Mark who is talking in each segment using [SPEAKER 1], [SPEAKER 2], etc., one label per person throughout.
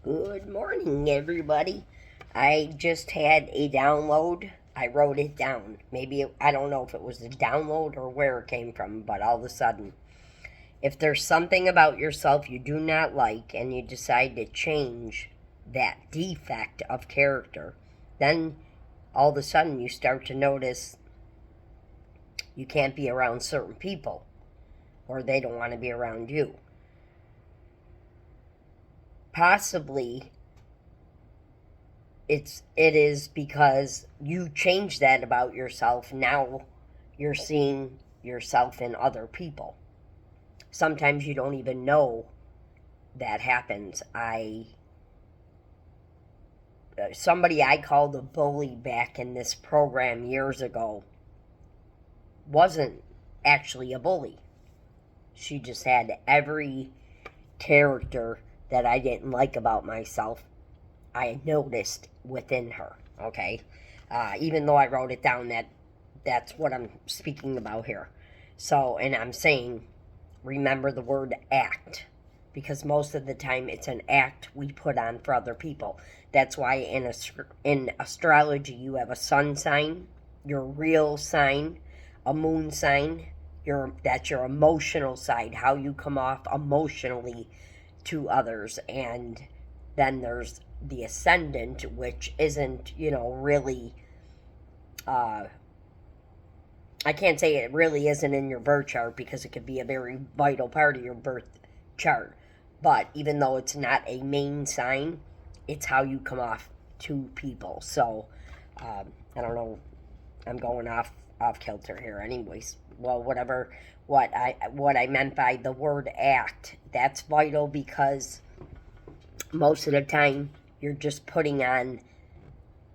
[SPEAKER 1] Good morning, everybody. I just had a download. I wrote it down. I don't know if it was a download or where it came from, but all of a sudden, if there's something about yourself you do not like and you decide to change that defect of character, then all of a sudden you start to notice you can't be around certain people or they don't want to be around you. Possibly it is because you changed that about yourself. Now you're seeing yourself in other people. Sometimes you don't even know that happens. I Somebody I called a bully back in this program years ago wasn't actually a bully. She just had every character that I didn't like about myself I noticed within her. Okay, even though I wrote it down, that's what I'm speaking about here. So, and I'm saying, remember the word act, because most of the time it's an act we put on for other people. That's why in astrology you have a sun sign, your real sign, a moon sign. That's your emotional side, how you come off emotionally to others, and then there's the ascendant, which isn't, really. Uh, I can't say it really isn't in your birth chart because it could be a very vital part of your birth chart. But even though it's not a main sign, it's how you come off to people. So I don't know. I'm going off kilter here, anyways. Well, whatever. What I meant by the word act, that's vital because most of the time you're just putting on,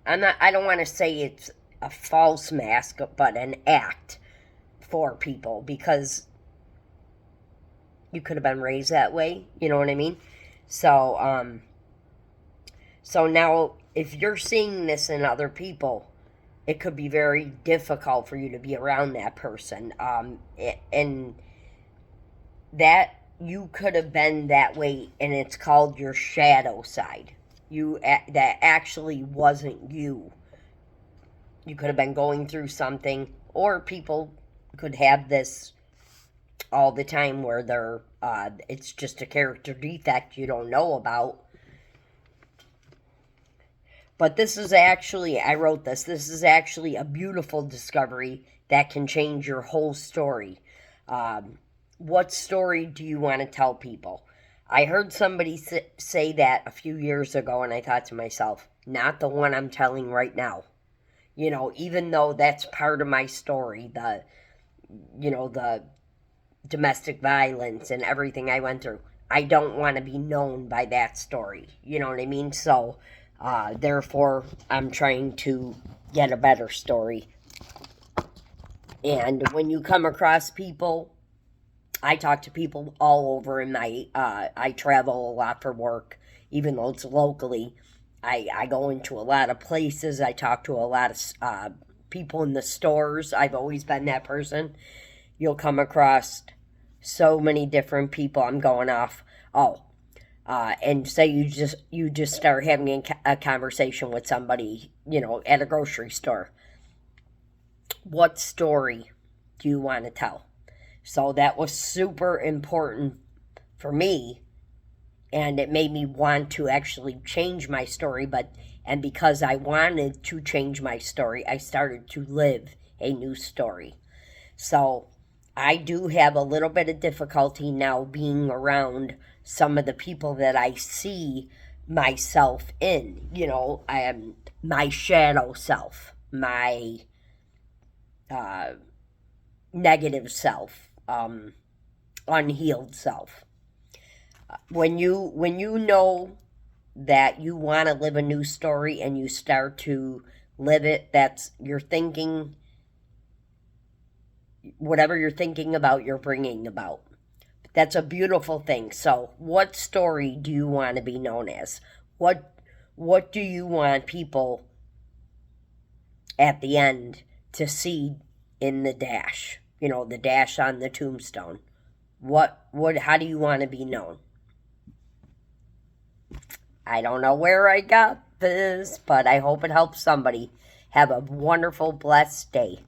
[SPEAKER 1] I don't want to say it's a false mask, but an act for people because you could have been raised that way, you know what I mean? So now if you're seeing this in other people, it could be very difficult for you to be around that person. And that you could have been that way, and it's called your shadow side. That actually wasn't you. You could have been going through something, or people could have this all the time where it's just a character defect you don't know about. But this is actually, I wrote this is actually a beautiful discovery that can change your whole story. What story do you want to tell people? I heard somebody say that a few years ago, and I thought to myself, not the one I'm telling right now. Even though that's part of my story, the domestic violence and everything I went through, I don't want to be known by that story. You know what I mean? So, therefore, I'm trying to get a better story. And when you come across people, I talk to people all over in I travel a lot for work, even though it's locally. I go into a lot of places. I talk to a lot of people in the stores. I've always been that person. You'll come across so many different people. I'm going off. And say you just start having a conversation with somebody, at a grocery store. What story do you want to tell? So that was super important for me, and it made me want to actually change my story. And because I wanted to change my story, I started to live a new story. So I do have a little bit of difficulty now being around some of the people that I see myself in. I am my shadow self, my uh, negative self, unhealed self. When you know that you want to live a new story and you start to live it, that's you're thinking, whatever you're thinking about, you're bringing about. That's a beautiful thing. So, what story do you want to be known as? What do you want people at the end to see in the dash? The dash on the tombstone. How do you want to be known? I don't know where I got this, but I hope it helps somebody. Have a wonderful, blessed day.